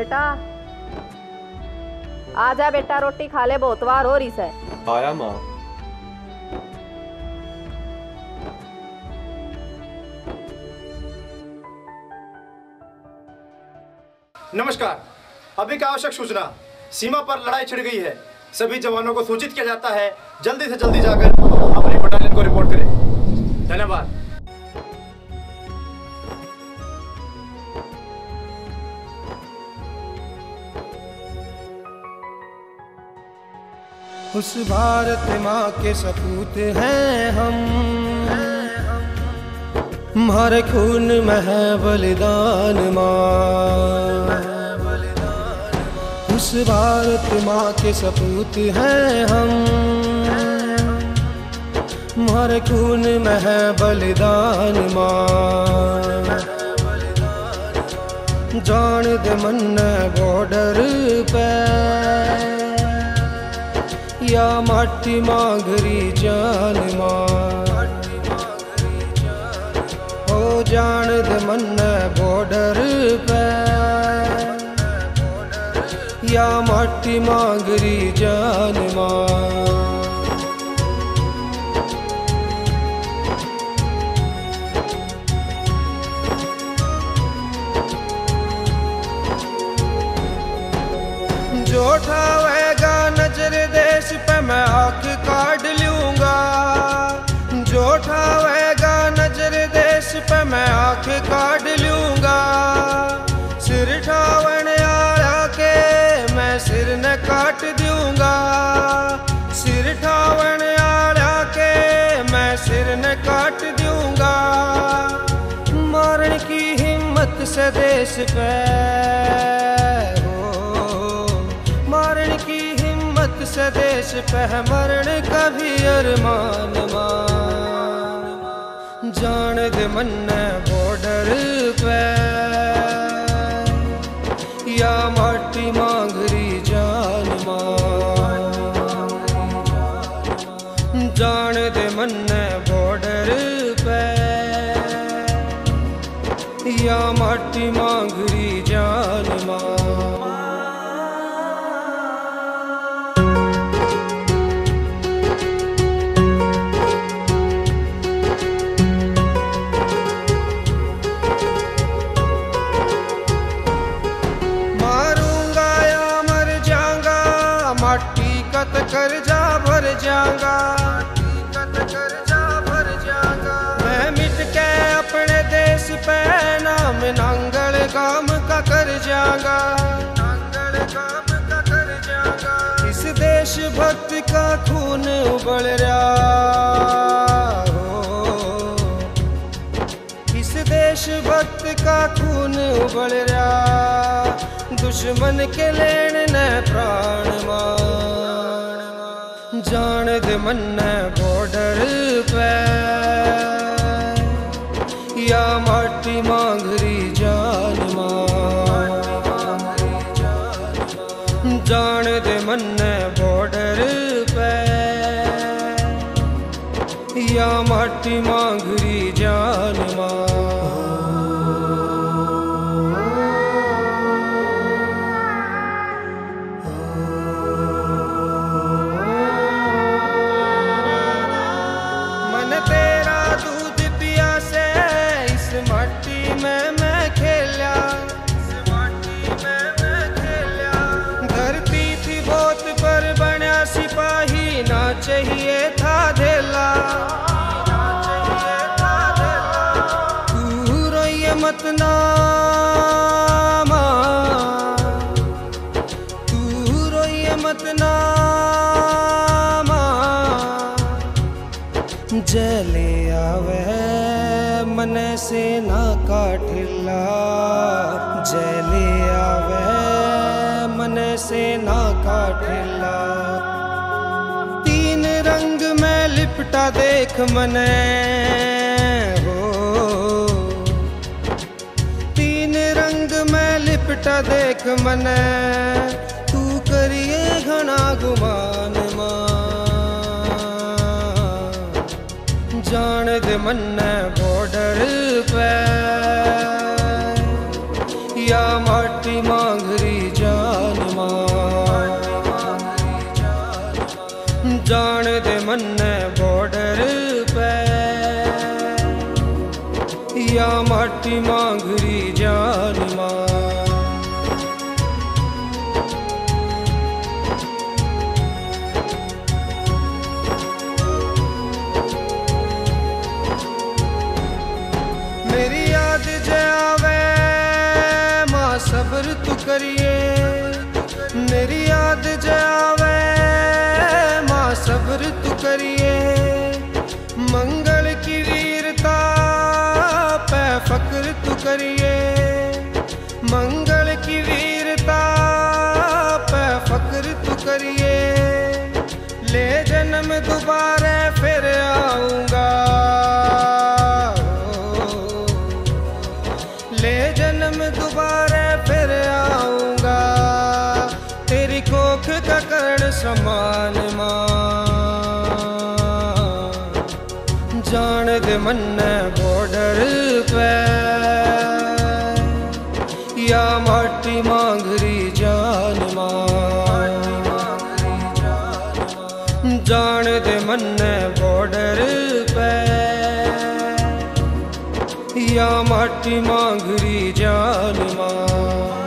बेटा आजा बेटा, रोटी खा ले, बहुत वार हो रही से। आया माँ। नमस्कार। अभी का आवश्यक सूचना, सीमा पर लड़ाई छिड़ गई है। सभी जवानों को सूचित किया जाता है जल्दी से जल्दी जाकर अपनी बटालियन को रिपोर्ट करें। धन्यवाद। उस भारत माँ के सपूत हैं हम, हमारे खून में है बलिदान माँ। उस भारत माँ के सपूत हैं हम, हमारे खून में है बलिदान माँ। जान दे मन बॉर्डर पे या माटी मांगरी जान माँ। हो जान दे मन बॉर्डर पे या माटी मांगरी जान माँ। जो उठावेगा नजर देश पे मैं आँख काट लूंगा। जो उठावेगा नजर देश पे मैं आँख काट लूंगा। सिर ठावन आया के मैं सिर न काट दूंगा। सिर ठावन आया के मैं सिर न काट दूंगा। मारने की हिम्मत से देश पे, मारने की हिम्मत से देश पे मरण कभी अरमान मां। जान दे मन बॉर्डर पे या माटी मांगरी जान मां। जान दे मन बॉर्डर पे या माटी मांगरी जान मां। कर जा भर जाऊंगा, मैं मिट के अपने देश पे नाम नांगल काम का कर जाऊंगा। इस देश भक्त का खून उबल रहा हो, इस देश भक्त का खून उबल रहा। दुश्मन के लेन न प्राण मान। जान दे मन बॉर्डर पे या माटी मांगरी जान मां। जान दे मन बॉर्डर पे या माटी मांगरी जान मां। चाहिए था धेला, तू रोइए मत ना माँ, तू रोइए मत ना माँ। जले आवे मन से ना काठिला, जले आवे मन से ना काठिला। रंग में लिपटा देख मने हो, तीन रंग में लिपटा देख मने। तू करिए घना गुमान मां। जान दे मन बॉर्डर पे या माटी मांगरी जान दे मन्ने बॉर्डर पे या माटी मांगरी जान मां। मेरी याद जावे मां सब्र तू करिए, मेरी याद जावे मां सब्र तू करिए। मंगल की वीरता पे फक्र तू करिए, मंगल की वीरता पे फक्र तू करिए। ले जन्म दोबारा फिर आऊंगा, ले जन्म दोबारा फिर आऊंगा। तेरी कोख का कर्ण समान मां, जान दे मन्ने बॉर्डर पे या माटी मांगरी जान मां। जान दे मन्ने बॉर्डर पे या माटी मांगरी जान मां।